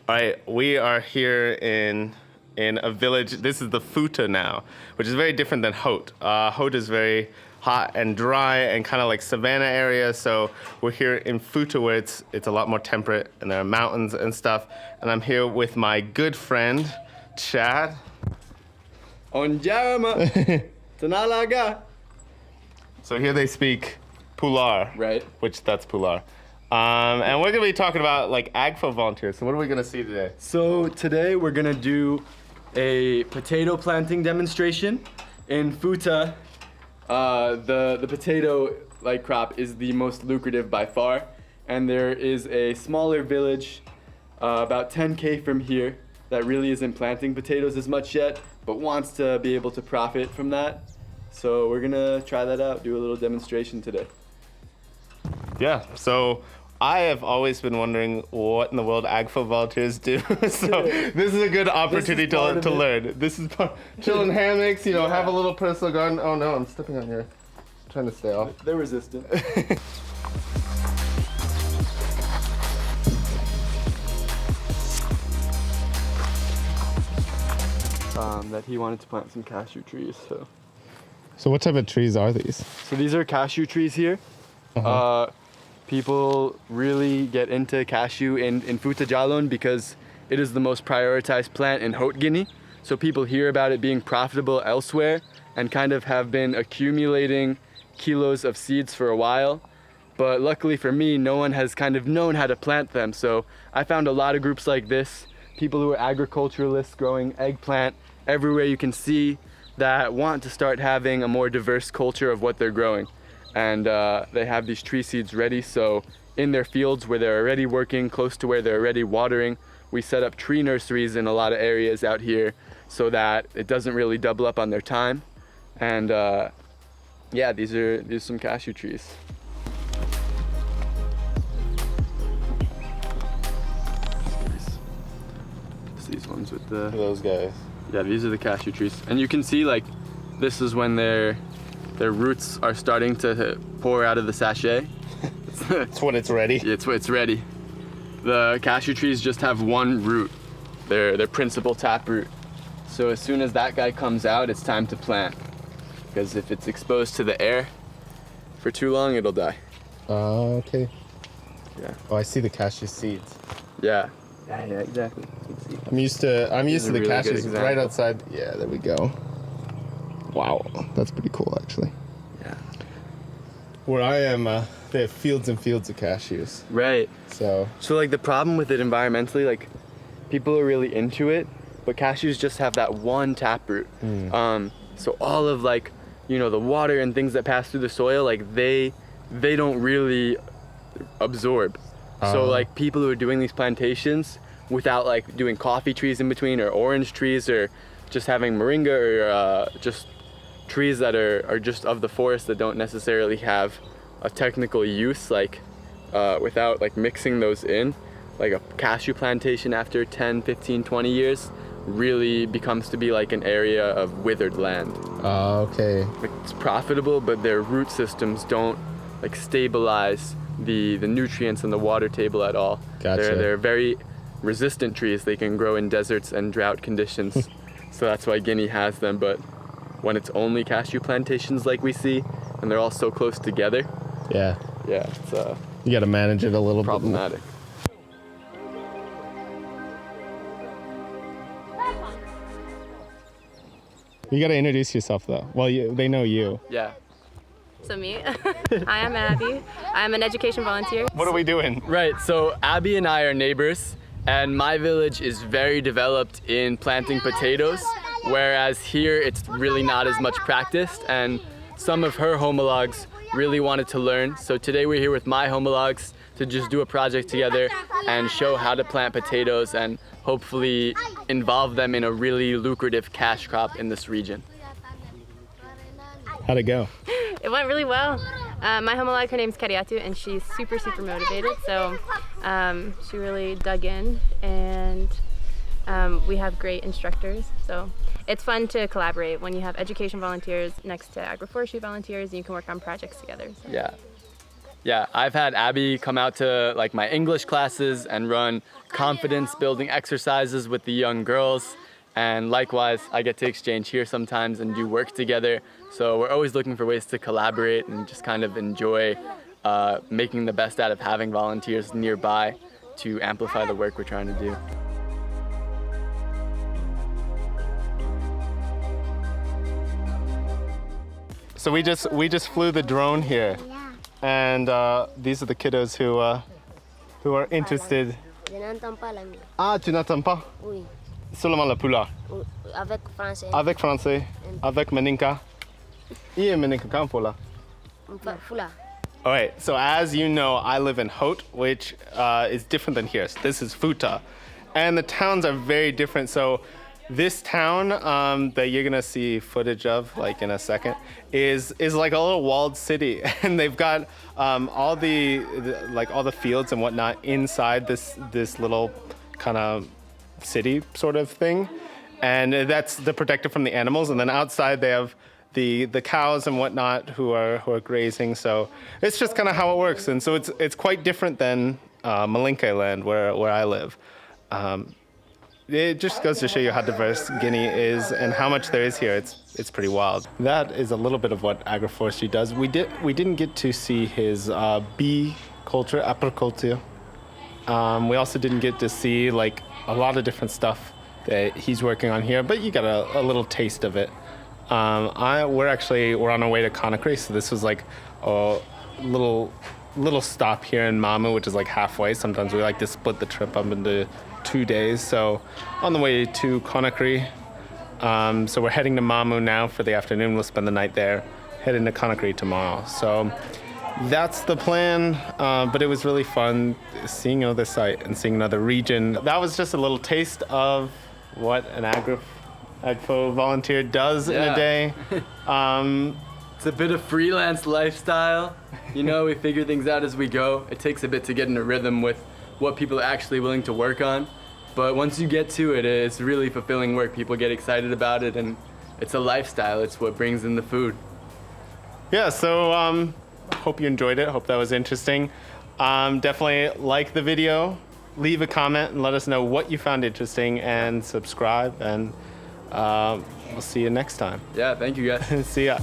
All right, we are here in a village. This is the Futa now, which is very different than Hout. Hout is very hot and dry and kind of like savanna area. So we're here in Futa where it's a lot more temperate and there are mountains and stuff. And I'm here with my good friend, Chad. Onjama. Tanalaga. So here they speak Pular. Right. Which that's Pular. And we're gonna be talking about like Agfo volunteers. So what are we gonna see today? So today we're gonna do a potato planting demonstration in Futa. The potato crop is the most lucrative by far, and there is a smaller village about 10K from here that really isn't planting potatoes as much yet, but wants to be able to profit from that. So we're gonna try that out, do a little demonstration today. Yeah, so I have always been wondering what in the world Agfo volunteers do. So this is a good opportunity to learn. This is chill in hammocks, have a little personal garden. Oh no, I'm stepping on here. I'm trying to stay off. They're resistant. That he wanted to plant some cashew trees, So what type of trees are these? So these are cashew trees here. People really get into cashew in Futa Jalon because it is the most prioritized plant in Haute Guinea. So people hear about it being profitable elsewhere and kind of have been accumulating kilos of seeds for a while. But luckily for me, no one has kind of known how to plant them. So I found a lot of groups like this, people who are agriculturalists growing eggplant everywhere you can see, that want to start having a more diverse culture of what they're growing. And they have these tree seeds ready, so in their fields where they're already working, close to where they're already watering, we set up tree nurseries in a lot of areas out here so that it doesn't really double up on their time. And yeah, these are some cashew trees. It's these ones with those guys. Yeah, these are the cashew trees. And you can see this is when their roots are starting to pour out of the sachet. It's when it's ready. It's when it's ready. The cashew trees just have one root, their principal taproot. So as soon as that guy comes out, it's time to plant. Because if it's exposed to the air for too long, it'll die. Oh, okay. Yeah. Oh, I see the cashew seeds. Yeah. Yeah, exactly. I'm used to the really cashews right outside. Yeah, there we go. Wow, that's pretty cool, actually. Yeah. Where I am, they have fields and fields of cashews. Right. So the problem with it environmentally, people are really into it, but cashews just have that one taproot. So all of the water and things that pass through the soil, they don't really absorb. So people who are doing these plantations without doing coffee trees in between or orange trees or just having moringa or just trees that are just of the forest that don't necessarily have a technical use, without mixing those in, a cashew plantation after 10, 15, 20 years really becomes to be an area of withered land. Oh, okay. It's profitable, but their root systems don't stabilize the nutrients in the water table at all. Gotcha. They're very resistant trees. They can grow in deserts and drought conditions. So that's why Guinea has them. But when it's only cashew plantations like we see, and they're all so close together, yeah, it's you got to manage it a little problematic. You got to introduce yourself though. Well, they know you. Yeah. So me, I am Abby. I'm an education volunteer. What are we doing? Right, so Abby and I are neighbors, and my village is very developed in planting potatoes, whereas here it's really not as much practiced, and some of her homologs really wanted to learn. So today we're here with my homologs to just do a project together and show how to plant potatoes and hopefully involve them in a really lucrative cash crop in this region. How'd it go? It went really well. My homolog, her name's Kariatu, and she's super motivated. So she really dug in, and we have great instructors. So it's fun to collaborate when you have education volunteers next to agro-forestry volunteers, and you can work on projects together. So. Yeah. Yeah, I've had Abby come out to like my English classes and run confidence building exercises with the young girls. And likewise, I get to exchange here sometimes and do work together. So we're always looking for ways to collaborate and just kind of enjoy making the best out of having volunteers nearby to amplify the work we're trying to do. So we just flew the drone here, and these are the kiddos who are interested. Je n'entends pas l'anglais. Ah, tu n'entends pas? Oui. Seulement le pula. Avec français. Avec français, avec meninka. Ie meninka kampola. Fula. All right, so as you know, I live in Haute, which is different than here. So this is Futa. And the towns are very different. So this town that you're gonna see footage of like in a second is like a little walled city. And they've got all the fields and whatnot inside this little kind of city sort of thing. And that's the protected from the animals. And then outside they have the cows and whatnot who are grazing. So it's just kind of how it works. And so it's quite different than Malinke land where I live. It just goes to show you how diverse Guinea is and how much there is here. It's pretty wild. That is a little bit of what agro-forestry does. We didn't get to see his bee culture, apiculture. We also didn't get to see like a lot of different stuff that he's working on here, but you got a little taste of it. We're on our way to Conakry, so this was like a little stop here in Mamou, which is like halfway. Sometimes we like to split the trip up into 2 days. So on the way to Conakry, so we're heading to Mamou now for the afternoon. We'll spend the night there, heading to Conakry tomorrow. So that's the plan, but it was really fun seeing another site and seeing another region. That was just a little taste of what an Agfo volunteer does in a day. It's a bit of freelance lifestyle. You know, we figure things out as we go. It takes a bit to get in a rhythm with what people are actually willing to work on. But once you get to it, it's really fulfilling work. People get excited about it, and it's a lifestyle. It's what brings in the food. Yeah, so hope you enjoyed it. Hope that was interesting. Definitely like the video, leave a comment, and let us know what you found interesting, and subscribe, and we'll see you next time. Yeah, thank you guys. See ya.